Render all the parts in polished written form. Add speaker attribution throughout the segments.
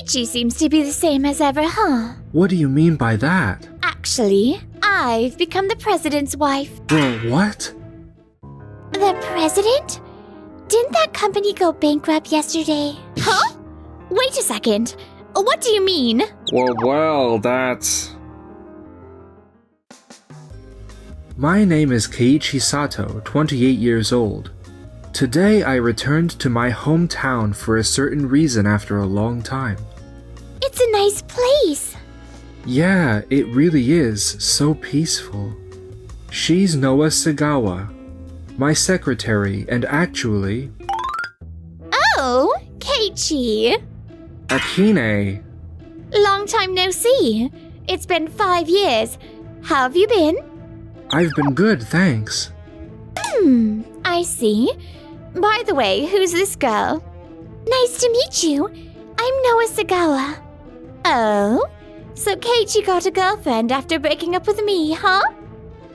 Speaker 1: Keiichi seems to be the same as ever, huh?
Speaker 2: What do you mean by that?
Speaker 1: Actually, I've become the president's wife.
Speaker 2: What?
Speaker 1: The president? Didn't that company go bankrupt yesterday? Huh? Wait a second. What do you mean?
Speaker 3: Well, that's...
Speaker 2: My name is Keiichi Sato, 28 years old. Today I returned to my hometown for a certain reason after a long time.
Speaker 1: It's a nice place.
Speaker 2: Yeah, it really is so peaceful. She's Noah Sagawa, my secretary, and actually...
Speaker 1: Oh, Keiichi.
Speaker 2: Akine.
Speaker 1: Long time no see. It's been 5 years. How have you been?
Speaker 2: I've been good, thanks.
Speaker 1: I see. By the way, who's this girl? Nice to meet you. I'm Noah Sagawa. Oh? So Keiichi got a girlfriend after breaking up with me, huh?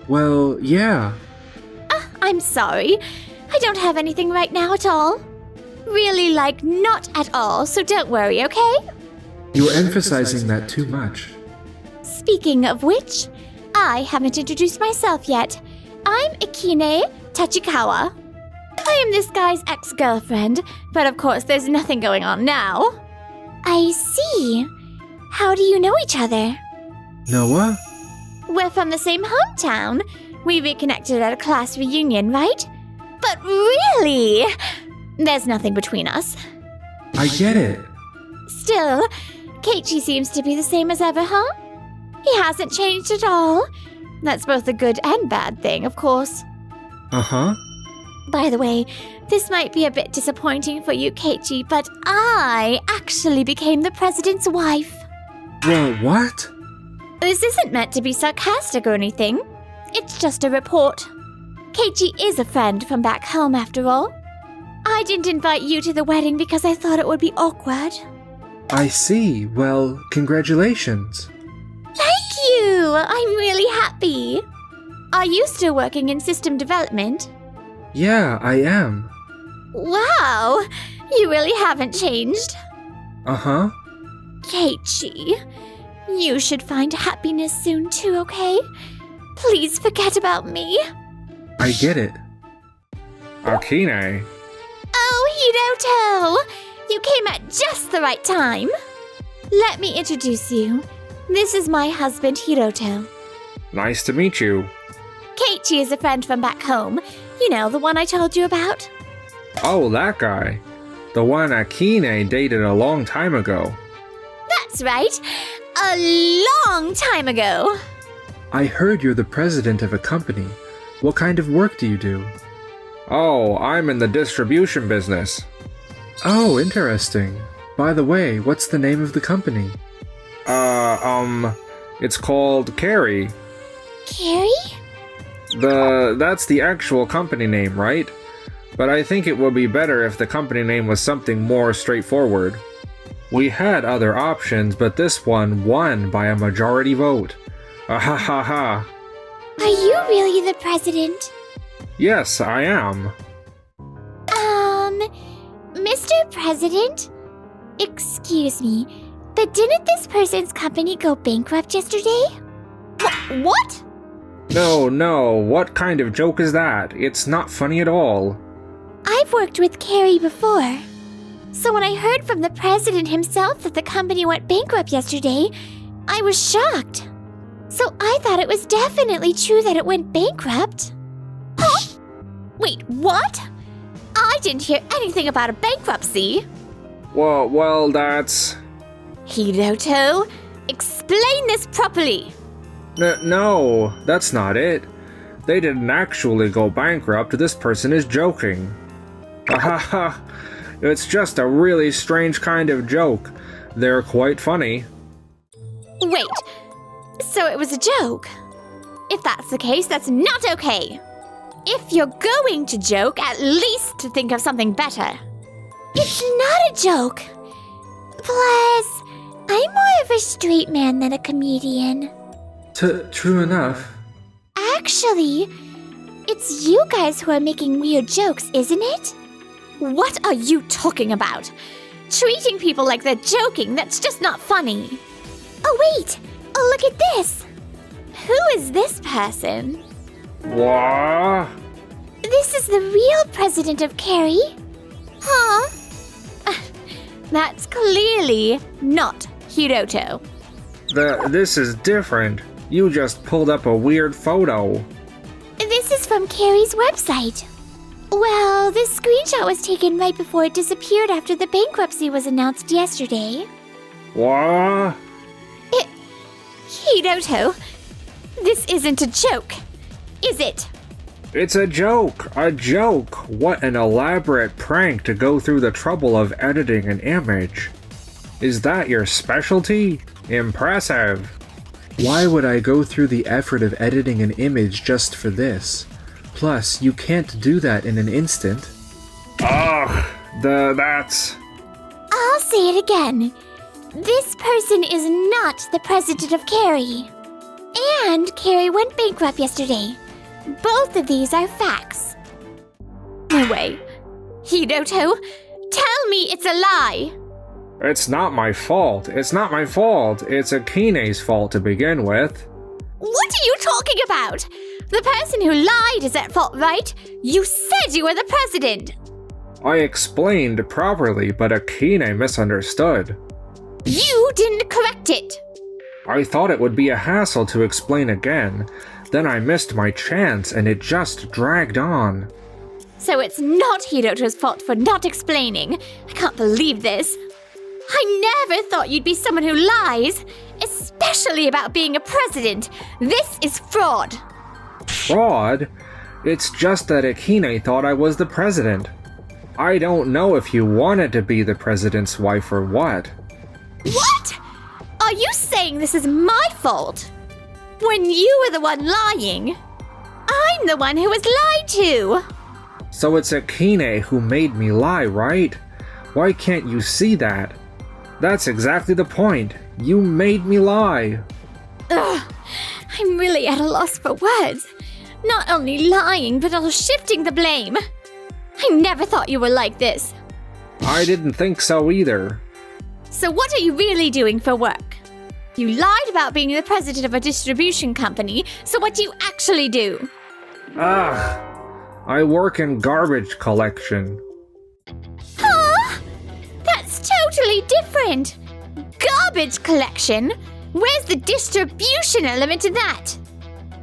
Speaker 2: Well, yeah.
Speaker 1: I'm sorry. I don't have anything right now at all. Really, not at all, so don't worry, okay?
Speaker 2: You're emphasizing that too much.
Speaker 1: Speaking of which, I haven't introduced myself yet. I'm Akine Tachikawa. I am this guy's ex-girlfriend, but of course there's nothing going on now. I see. How do you know each other?
Speaker 2: Noah?
Speaker 1: We're from the same hometown. We reconnected at a class reunion, right? But really, there's nothing between us.
Speaker 2: I get it.
Speaker 1: Still, Keiichi seems to be the same as ever, huh? He hasn't changed at all. That's both a good and bad thing, of course.
Speaker 2: Uh-huh.
Speaker 1: By the way, this might be a bit disappointing for you, Keiichi, but I actually became the president's wife.
Speaker 2: Well, what?
Speaker 1: This isn't meant to be sarcastic or anything. It's just a report. Keiichi is a friend from back home, after all. I didn't invite you to the wedding because I thought it would be awkward.
Speaker 2: I see. Well, congratulations.
Speaker 1: Thank you! I'm really happy. Are you still working in system development?
Speaker 2: Yeah, I am.
Speaker 1: Wow! You really haven't changed.
Speaker 2: Uh-huh.
Speaker 1: Keiichi, you should find happiness soon too, okay? Please forget about me.
Speaker 2: I get it.
Speaker 3: Akine.
Speaker 1: Oh, Hiroto! You came at just the right time. Let me introduce you. This is my husband, Hiroto.
Speaker 3: Nice to meet you.
Speaker 1: Keiichi is a friend from back home. You know, the one I told you about.
Speaker 3: Oh, that guy. The one Akine dated a long time ago.
Speaker 1: That's right. A long time ago.
Speaker 2: I heard you're the president of a company. What kind of work do you do?
Speaker 3: Oh, I'm in the distribution business.
Speaker 2: Oh, interesting. By the way, what's the name of the company?
Speaker 3: It's called Carrie.
Speaker 1: Carrie?
Speaker 3: That's the actual company name, right? But I think it would be better if the company name was something more straightforward. We had other options, but this one won by a majority vote. Ahahaha.
Speaker 1: Are you really the president?
Speaker 3: Yes, I am.
Speaker 1: Mr. President? Excuse me, but didn't this person's company go bankrupt yesterday? What?
Speaker 3: No, what kind of joke is that? It's not funny at all.
Speaker 1: I've worked with Carrie before. So when I heard from the president himself that the company went bankrupt yesterday, I was shocked. So I thought it was definitely true that it went bankrupt. Huh? Wait, what? I didn't hear anything about a bankruptcy.
Speaker 3: Well, that's...
Speaker 1: Hiroto, explain this properly.
Speaker 3: No, that's not it. They didn't actually go bankrupt. This person is joking. Ahaha. It's just a really strange kind of joke. They're quite funny.
Speaker 1: Wait, so it was a joke? If that's the case, that's not okay. If you're going to joke, at least think of something better. It's not a joke. Plus, I'm more of a straight man than a comedian.
Speaker 2: True enough.
Speaker 1: Actually, it's you guys who are making weird jokes, isn't it? What are you talking about? Treating people like they're joking, that's just not funny. Oh wait! Oh, look at this! Who is this person?
Speaker 3: What?
Speaker 1: This is the real president of Keiichi? Huh? That's clearly not Hiroto.
Speaker 3: This is different. You just pulled up a weird photo.
Speaker 1: This is from Keiichi's website. Well, this screenshot was taken right before it disappeared after the bankruptcy was announced yesterday.
Speaker 3: What?
Speaker 1: Hiroto, this isn't a joke, is it?
Speaker 3: It's a joke! A joke! What an elaborate prank to go through the trouble of editing an image. Is that your specialty? Impressive.
Speaker 2: Why would I go through the effort of editing an image just for this? Plus, you can't do that in an instant.
Speaker 3: Ugh, that's...
Speaker 1: I'll say it again. This person is not the president of Keiichi. And Keiichi went bankrupt yesterday. Both of these are facts. No way. Hiroto, tell me it's a lie.
Speaker 3: It's not my fault. It's not my fault. It's Akine's fault to begin with.
Speaker 1: What are you talking about? The person who lied is at fault, right? You said you were the president.
Speaker 3: I explained properly, but Akine misunderstood.
Speaker 1: You didn't correct it.
Speaker 3: I thought it would be a hassle to explain again. Then I missed my chance and it just dragged on.
Speaker 1: So it's not Hiroto's fault for not explaining. I can't believe this. I never thought you'd be someone who lies, especially about being a president. This is fraud.
Speaker 3: Fraud? It's just that Akine thought I was the president. I don't know if you wanted to be the president's wife or what.
Speaker 1: What? Are you saying this is my fault? When you were the one lying? I'm the one who was lied to.
Speaker 3: So it's Akine who made me lie, right? Why can't you see that? That's exactly the point. You made me lie.
Speaker 1: Ugh, I'm really at a loss for words. Not only lying, but also shifting the blame. I never thought you were like this.
Speaker 3: I didn't think so either.
Speaker 1: So what are you really doing for work? You lied about being the president of a distribution company, so what do you actually do?
Speaker 3: I work in garbage collection.
Speaker 1: Huh? That's totally different. Garbage collection? Where's the distribution element in that?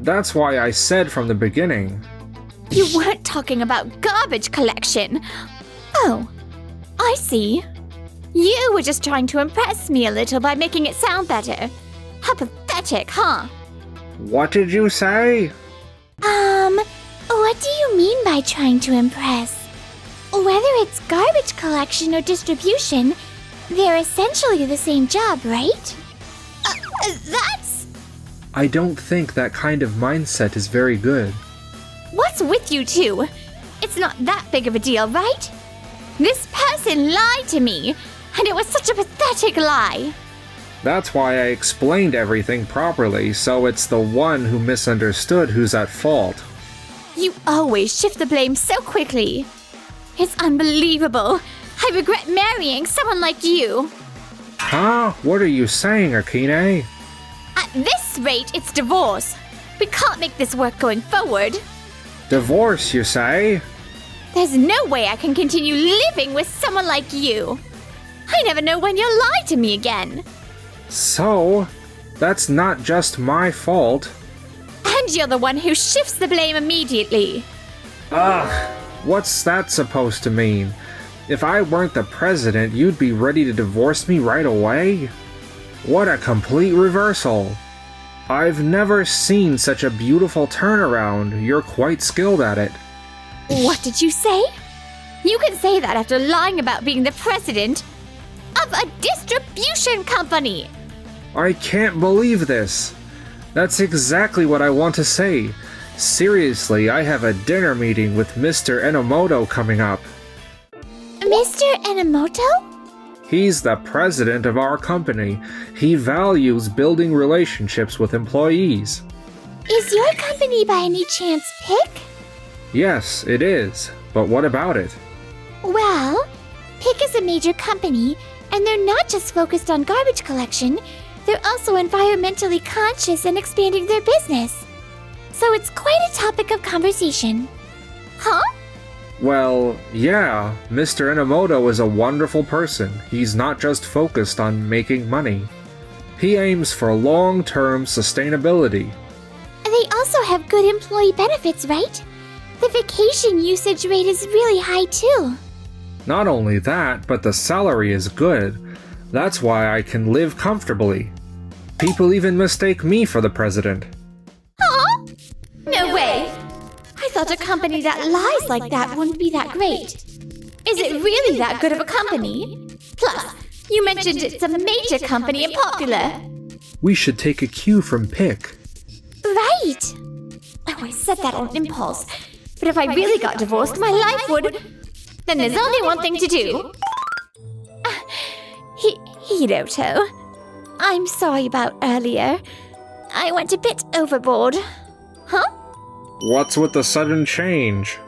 Speaker 3: That's why I said from the beginning.
Speaker 1: You weren't talking about garbage collection. Oh, I see. You were just trying to impress me a little by making it sound better. How pathetic, huh?
Speaker 3: What did you say?
Speaker 1: What do you mean by trying to impress? Whether it's garbage collection or distribution, they're essentially the same job, right? That's...
Speaker 2: I don't think that kind of mindset is very good.
Speaker 1: What's with you two? It's not that big of a deal, right? This person lied to me, and it was such a pathetic lie.
Speaker 3: That's why I explained everything properly, so it's the one who misunderstood who's at fault.
Speaker 1: You always shift the blame so quickly. It's unbelievable. I regret marrying someone like you.
Speaker 3: Huh? What are you saying, Akine?
Speaker 1: At this rate, it's divorce. We can't make this work going forward.
Speaker 3: Divorce, you say?
Speaker 1: There's no way I can continue living with someone like you. I never know when you'll lie to me again.
Speaker 3: So, that's not just my fault.
Speaker 1: And you're the one who shifts the blame immediately.
Speaker 3: Ugh, what's that supposed to mean? If I weren't the president, you'd be ready to divorce me right away? What a complete reversal. I've never seen such a beautiful turnaround. You're quite skilled at it.
Speaker 1: What did you say? You can say that after lying about being the president of a distribution company.
Speaker 3: I can't believe this. That's exactly what I want to say. Seriously, I have a dinner meeting with Mr. Enomoto coming up.
Speaker 1: Mr. Enomoto?
Speaker 3: He's the president of our company. He values building relationships with employees.
Speaker 1: Is your company by any chance Pick?
Speaker 3: Yes, it is. But what about it?
Speaker 1: Well, PIC is a major company, and they're not just focused on garbage collection, they're also environmentally conscious and expanding their business. So it's quite a topic of conversation. Huh?
Speaker 3: Well, yeah, Mr. Inamoto is a wonderful person. He's not just focused on making money. He aims for long-term sustainability.
Speaker 1: They also have good employee benefits, right? The vacation usage rate is really high too.
Speaker 3: Not only that, but the salary is good. That's why I can live comfortably. People even mistake me for the president.
Speaker 1: Huh? No way! I thought a company that lies like that wouldn't be that great. Is it really that good of a company? Plus, you mentioned it's a major company and popular.
Speaker 2: We should take a cue from PIC.
Speaker 1: Right! Oh, I said that on impulse. But if I really got divorced, my life would... Then there's only one thing to do. Hiroto, I'm sorry about earlier. I went a bit overboard. Huh?
Speaker 3: What's with the sudden change?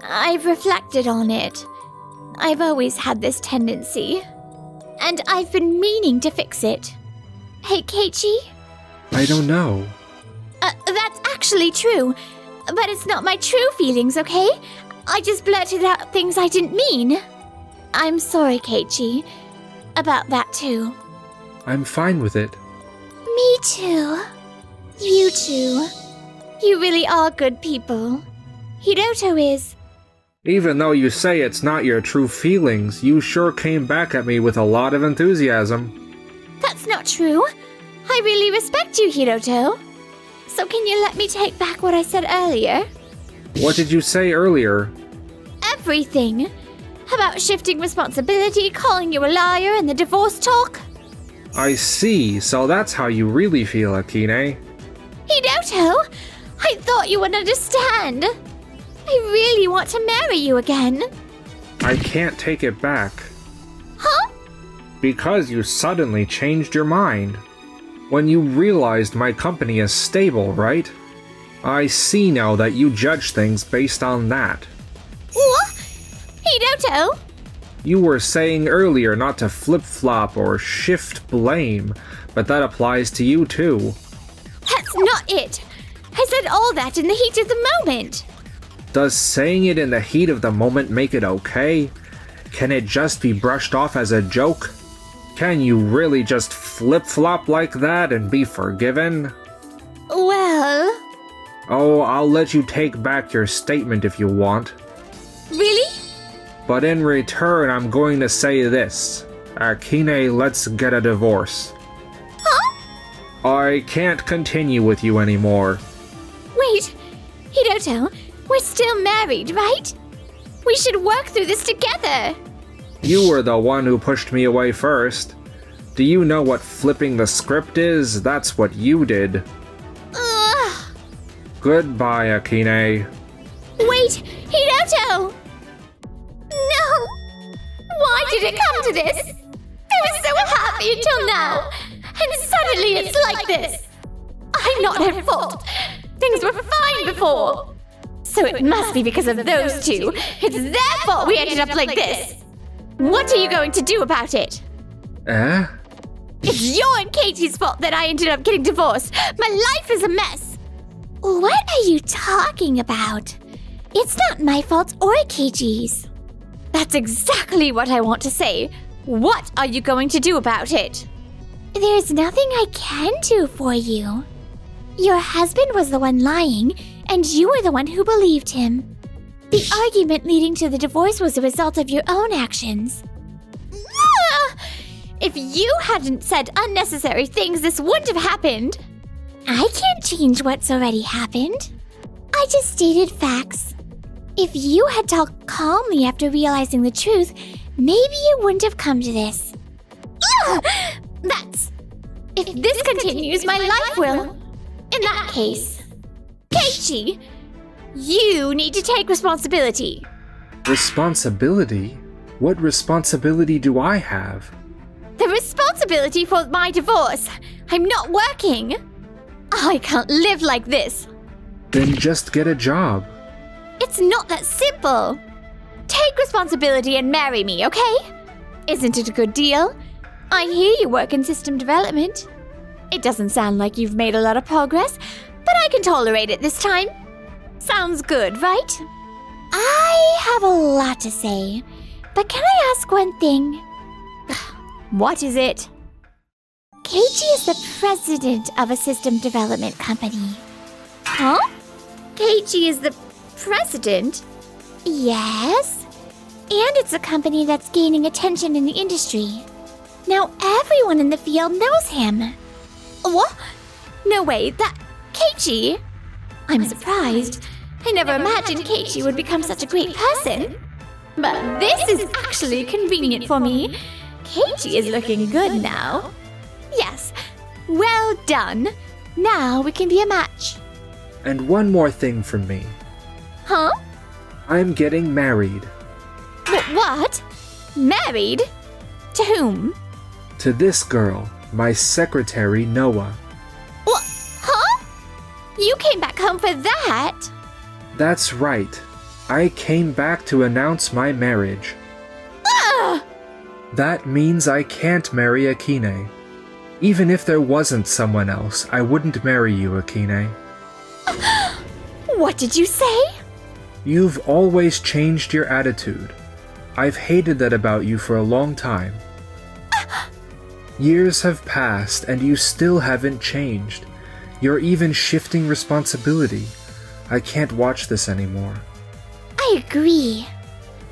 Speaker 1: I've reflected on it. I've always had this tendency. And I've been meaning to fix it. Hey, Keiichi?
Speaker 2: I don't know.
Speaker 1: That's actually true. But it's not my true feelings, okay? I just blurted out things I didn't mean. I'm sorry, Keiichi. About that too.
Speaker 2: I'm fine with it.
Speaker 1: Me too. You too. You really are good people. Hiroto is.
Speaker 3: Even though you say it's not your true feelings, you sure came back at me with a lot of enthusiasm.
Speaker 1: That's not true. I really respect you, Hiroto. So can you let me take back what I said earlier?
Speaker 3: What did you say earlier?
Speaker 1: Everything. About shifting responsibility, calling you a liar, and the divorce talk.
Speaker 3: I see, so that's how you really feel, Akine.
Speaker 1: Hiroto, I thought you would understand. I really want to marry you again.
Speaker 3: I can't take it back.
Speaker 1: Huh?
Speaker 3: Because you suddenly changed your mind. When you realized my company is stable, right? I see now that you judge things based on that.
Speaker 1: What? Hiroto?
Speaker 3: You were saying earlier not to flip-flop or shift blame, but that applies to you too.
Speaker 1: That's not it. I said all that in the heat of the moment.
Speaker 3: Does saying it in the heat of the moment make it okay? Can it just be brushed off as a joke? Can you really just flip-flop like that and be forgiven?
Speaker 1: Well...
Speaker 3: Oh, I'll let you take back your statement if you want.
Speaker 1: Really?
Speaker 3: But in return, I'm going to say this. Akine, let's get a divorce.
Speaker 1: Huh?
Speaker 3: I can't continue with you anymore.
Speaker 1: Wait, Hiroto, we're still married, right? We should work through this together.
Speaker 3: You were the one who pushed me away first. Do you know what flipping the script is? That's what you did.
Speaker 1: Ugh.
Speaker 3: Goodbye, Akine.
Speaker 1: Wait, Hiroto! No! Why did it come to this? I was so happy until now, and suddenly it's like this. I'm not at fault. Things were fine before. So it must be because of those two. It's their fault we ended up like this. What are you going to do about it?
Speaker 2: Eh?
Speaker 1: It's your and Keiichi's fault that I ended up getting divorced. My life is a mess. What are you talking about? It's not my fault or Keiichi's. That's exactly what I want to say. What are you going to do about it? There's nothing I can do for you. Your husband was the one lying, and you were the one who believed him. The argument leading to the divorce was a result of your own actions. If you hadn't said unnecessary things, this wouldn't have happened. I can't change what's already happened. I just stated facts. If you had talked calmly after realizing the truth, maybe you wouldn't have come to this. If this continues, my life will. In that case, Keiichi, you need to take responsibility.
Speaker 2: Responsibility? What responsibility do I have?
Speaker 1: The responsibility for my divorce. I'm not working. I can't live like this.
Speaker 2: Then just get a job.
Speaker 1: It's not that simple. Take take responsibility and marry me, okay? Isn't it a good deal? I hear you work in system development. It doesn't sound like you've made a lot of progress, but I can tolerate it this time. Sounds good, right? I have a lot to say, but can I ask one thing? What is it? Keiichi is the president of a system development company. Huh? Keiichi is the president? Yes. And it's a company that's gaining attention in the industry. Now everyone in the field knows him. What? No way, that... Keiichi? I'm surprised. I never imagined Keiichi would become such a great person. But this is actually convenient for me. Keiichi is looking good now. Yes, well done. Now we can be a match.
Speaker 2: And one more thing from me.
Speaker 1: Huh?
Speaker 2: I'm getting married.
Speaker 1: What? Married? To whom?
Speaker 2: To this girl, my secretary, Noah.
Speaker 1: What? Huh? You came back home for that?
Speaker 2: That's right. I came back to announce my marriage.
Speaker 1: Ugh!
Speaker 2: That means I can't marry Akine. Even if there wasn't someone else, I wouldn't marry you, Akine.
Speaker 1: What did you say?
Speaker 2: You've always changed your attitude. I've hated that about you for a long time. Years have passed and you still haven't changed. You're even shifting responsibility. I can't watch this anymore.
Speaker 1: I agree.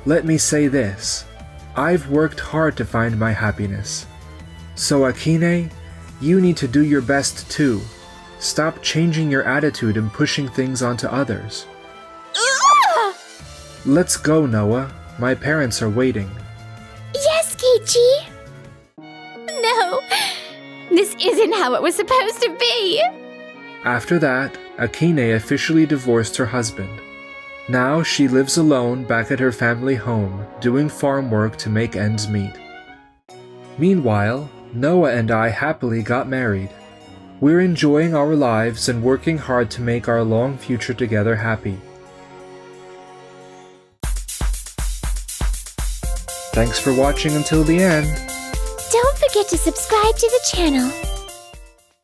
Speaker 2: Let me say this. I've worked hard to find my happiness. So Akine, you need to do your best too. Stop changing your attitude and pushing things onto others.
Speaker 1: Ugh!
Speaker 2: Let's go, Noah. My parents are waiting.
Speaker 1: Yes, Keiichi. No, this isn't how it was supposed to be.
Speaker 2: After that, Akine officially divorced her husband. Now she lives alone back at her family home, doing farm work to make ends meet. Meanwhile, Noah and I happily got married. We're enjoying our lives and working hard to make our long future together happy. Thanks for watching until the end.
Speaker 1: Don't forget to subscribe to the channel.